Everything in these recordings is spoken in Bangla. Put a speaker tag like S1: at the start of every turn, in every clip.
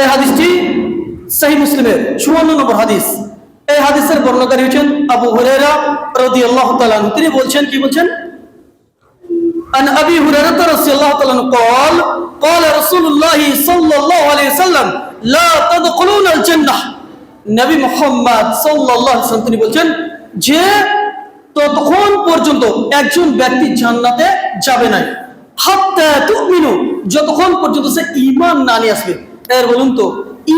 S1: এই হাদিসটি সহিহ মুসলিমের 54 নম্বর হাদিস। এই হাদিসের বর্ণনাকারী হচ্ছেন আবু হুরায়রা রাদিয়াল্লাহু তাআলা আনহু। তিনি বলছেন, কি বলছেন? عن أبي هريرة رضي الله تعالى عنه قال قال رسول الله صلى الله عليه وسلم لا تدخلون الجنة। নবী মুহাম্মদ সাল্লাল্লাহু আলাইহি ওয়াসাল্লাম তিনি বলছেন যে ততক্ষণ পর্যন্ত একজন ব্যক্তি জান্নাতে যাবে না হাত্তা তুমিনু, যতক্ষণ পর্যন্ত সে ঈমান না নিয়ে আসবে। এর বলুন তো,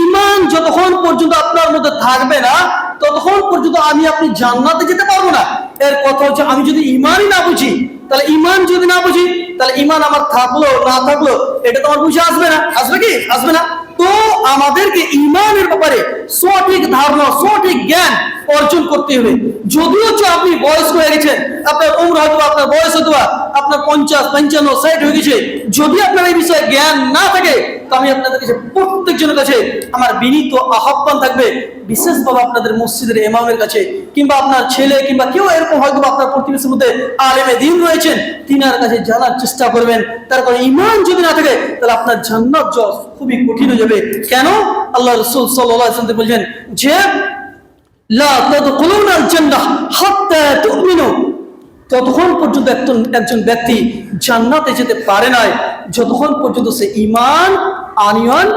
S1: ঈমান যতক্ষণ পর্যন্ত আপনার মধ্যে থাকবে না ততক্ষণ পর্যন্ত আমি আপনি জান্নাতে যেতে পারবো না। এর কথা হচ্ছে, আমি যদি ঈমানই না বুঝি, তাহলে ঈমান যদি না বুঝি, তাহলে ঈমান আমার থাকলো না থাকলো এটা তো আমার বুঝে আসবে না। আসবে কি? আসবে না। তো আমাদেরকে ঈমানের ব্যাপারে সঠিক ধারণা, সঠিক জ্ঞান অর্জন করতে হবে। যদিও আপনি বয়স্ক হয়ে গেছেন, আপনার উম্র হয়তো, আপনার বয়স হয়তো আপনার 50, 55, 60 হয়ে গেছে, যদি আপনার এই বিষয়ে জ্ঞান না থাকে, তো আমি আপনাদের কাছে, প্রত্যেকজনের কাছে আমার বিনীত আহ্বান থাকবে, বিশেষভাবে আপনাদের মসজিদের ইমামের কাছে, কিংবা আপনার ছেলে কিংবা কেউ এরকম হয়তো আপনার প্রতিবেশীর মধ্যে আলেমে দ্বীন রয়েছেন, তিনার কাছে জানার চেষ্টা করবেন। তার কারণে ঈমান যদি না থাকে তাহলে আপনার জান্নাত যাওয়া খুবই কঠিন হয়ে যাবে। কেন? আল্লাহ রাসূল সাল্লাল্লাহু আলাইহি ওয়াসাল্লাম বলেন যে লা তাদখুলুনাল জান্নাহ হাত্তা তুমিনু, ততক্ষণ পর্যন্ত একজন ব্যক্তি জান্নাতে যেতে পারে না যতক্ষণ পর্যন্ত সে ঈমান আনয়ন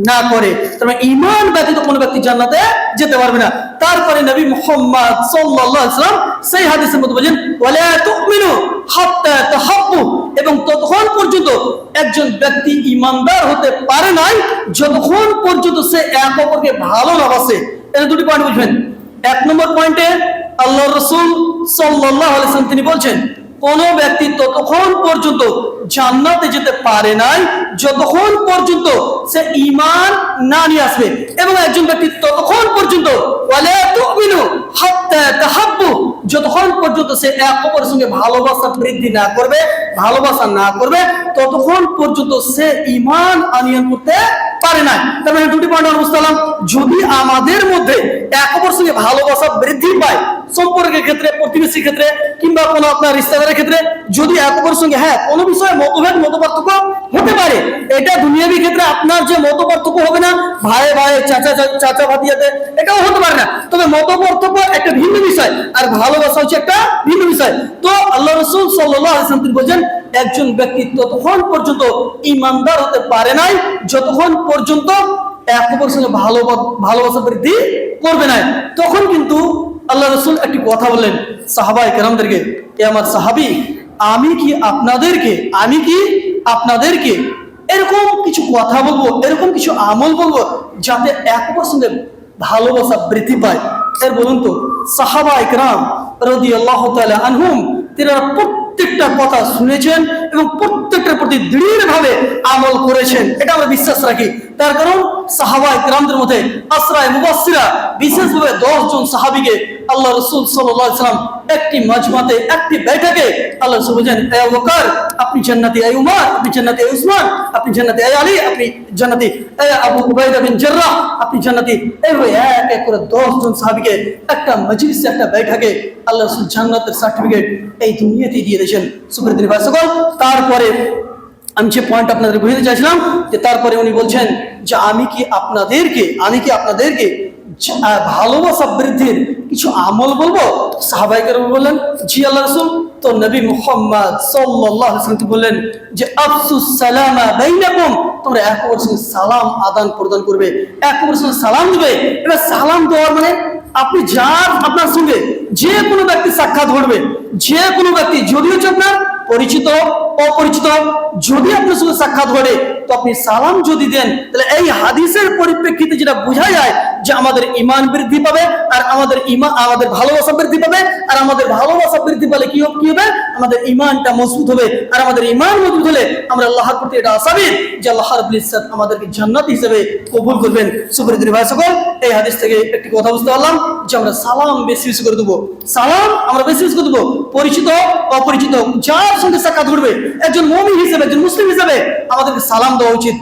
S1: না করে। তবে ঈমান ব্যতীত কোনো ব্যক্তি জান্নাতে যেতে পারবে না। তারপরে নবী মুহাম্মদ সাল্লাল্লাহু আলাইহি ওয়াসাল্লাম সেই হাদিসের মধ্যে বলেন ওয়ালা তুমিনু হাত্তা তাহাব্বু, এবং ততক্ষণ পর্যন্ত একজন ব্যক্তি ঈমানদার হতে পারে না যতক্ষণ পর্যন্ত সে এক অপরকে ভালো না বাসে। এর দুটি পয়েন্ট বুঝবেন। এক নম্বর পয়েন্টে আল্লাহ রাসূল সাল্লাল্লাহু আলাইহি ওয়াসাল্লাম তিনি বলছেন, কোন ব্যক্তি ততক্ষণ পর্যন্ত জান্নাতে যেতে পারে না যতক্ষণ পর্যন্ত সে ঈমান না নিয়ে আসবে, এবং একজন ব্যক্তি ততক্ষণ পর্যন্ত ওয়ালা তুমিনু হাত্তা তাহাব্বু, যতক্ষণ পর্যন্ত সে এক অপরের সঙ্গে ভালোবাসা বৃদ্ধি না করবে, ভালোবাসা না করবে, ততক্ষণ পর্যন্ত সে ঈমান আনয়ন করতে পারে না। তার মানে দুটি পয়েন্ট আমরা বুঝতে পারলাম। যদি আমাদের মধ্যে এক অপরের সঙ্গে ভালোবাসা বৃদ্ধি পায়, সম্পর্কের ক্ষেত্রে, প্রতিবেশীর ক্ষেত্রে, কিংবা কোনো আপনার রিশতেদারের ক্ষেত্রে, যদি এক অপরের সঙ্গে কোনো বিষয়ে মতভেদ, মতপার্থক্য হতে পারে, এটা দুনিয়াবি ক্ষেত্রে আপনার যে মতপার্থক্য হবে না, ভাই ভাই, চাচা ভাতিজাতে, এটাও হতে পারে না। তবে মতপার্থক্য একটা ভিন্ন বিষয়, আর ভালোবাসা হচ্ছে একটা ভিন্ন বিষয়। তো আল্লাহ রাসূল সাল্লাল্লাহু আলাইহি ওয়াসাল্লাম বলেন, একজন ব্যক্তি ততক্ষণ পর্যন্ত ঈমানদার হতে পারে না যতক্ষণ পর্যন্ত এক অপরের সঙ্গে ভালোবাসা বৃদ্ধি করবে না। তখন কিন্তু আল্লাহ রাসূল একটি কথা বললেন সাহাবায়ে কেরামদেরকে, এ আমার সাহাবী, আমি কি আপনাদেরকে এরকম কিছু কথা বলবো, এরকম কিছু আমল বলবো যাতে এক অপরের সঙ্গে ভালোবাসা বৃদ্ধি পায়। এর বলুন তো, সাহাবায়ে কেরাম রাদিয়াল্লাহু তাআলা আনহুম তারা প্রত্যেকটা কথা শুনেছেন এবং প্রত্যেকটার প্রতি দৃঢ়ভাবে আমল করেছেন, এটা আমরা বিশ্বাস রাখি। তার কারণ সাহাবায়ে কেরামদের মধ্যে আসরায়ে মুবাশশিরা, বিশেষভাবে 10 জন সাহাবীকে আল্লাহ রাসূল সাল্লাল্লাহু আলাইহি ওয়াসাল্লাম একটি মাজমাতে, একটি বৈঠকে আল্লাহ রাসূল বলেন, এ আবু বকর আপনি জান্নাতি, এ উমর আপনি জান্নাতি, এ উসমান আপনি জান্নাতি, এ আলী আপনি জান্নাতি, এ আবু উবাইদা বিন জাররাহ আপনি জান্নাতি। এইভাবে এক এক করে 10 জন সাহাবীকে একটা মজলিসে, একটা বৈঠকে আল্লাহ রাসূল জান্নাতের সার্টিফিকেট এই দুনিয়াতে দিয়ে দিয়েছেন। সুপ্রিয় ভাই সকল, তারপরে আমি যে পয়েন্ট আপনাদের বুঝাতে চাইছিলাম যে তারপরে উনি বলছেন যে আমি কি আপনাদেরকে ভালোবাসা বৃদ্ধির কিছু আমল বলবো? সাহাবায়ে কেরাম বললেন, জি আল্লাহ রাসূল। তো নবী মুহাম্মদ সাল্লাল্লাহু আলাইহি ওয়াসাল্লাম বললেন যে আফসুস সালামা বাইনাকুম, তোমরা এক অপরের সঙ্গে সালাম আদান প্রদান করবে, এক অপরের সঙ্গে সালাম দিবে। এবার সালাম দেওয়ার মানে আপনি আপনার সঙ্গে যে কোনো ব্যক্তি সাক্ষাৎ ঘটবে, যে কোনো ব্যক্তি, যদি হচ্ছে আপনার পরিচিত, অপরিচিত, যদি আপনার সঙ্গে সাক্ষাৎ ঘটে, তো আপনি সালাম যদি দেন, তাহলে এই হাদিসের পরিপ্রেক্ষিতে যেটা বোঝা যায় যে আমাদের ঈমান বৃদ্ধি পাবে, আর আমাদের ভালোবাসা বৃদ্ধি পাবে, আর আমাদের ভালোবাসা বৃদ্ধি পেলে কি হবে? আমাদের ঈমানটা মজবুত হবে, আর আমাদের ঈমান মজবুত হলে আমরা আল্লাহর প্রতি এটা আশাবাদী যে আল্লাহ রাব্বুল ইজ্জত আমাদেরকে জান্নাত হিসেবে কবুল করবেন। সুপ্রিয় ভাই সকল, এই হাদিস থেকে একটি কথা বুঝতে পারলাম যে আমরা সালাম বেশি বেশি করে দেবো, সালাম আমরা বেশি বেশি করে দেবো। পরিচিত, অপরিচিত, যার সঙ্গে সাক্ষাৎ ঘটবে, একজন মুমিন হিসেবে, একজন মুসলিম হিসেবে আমাদেরকে সালাম দেওয়া উচিত।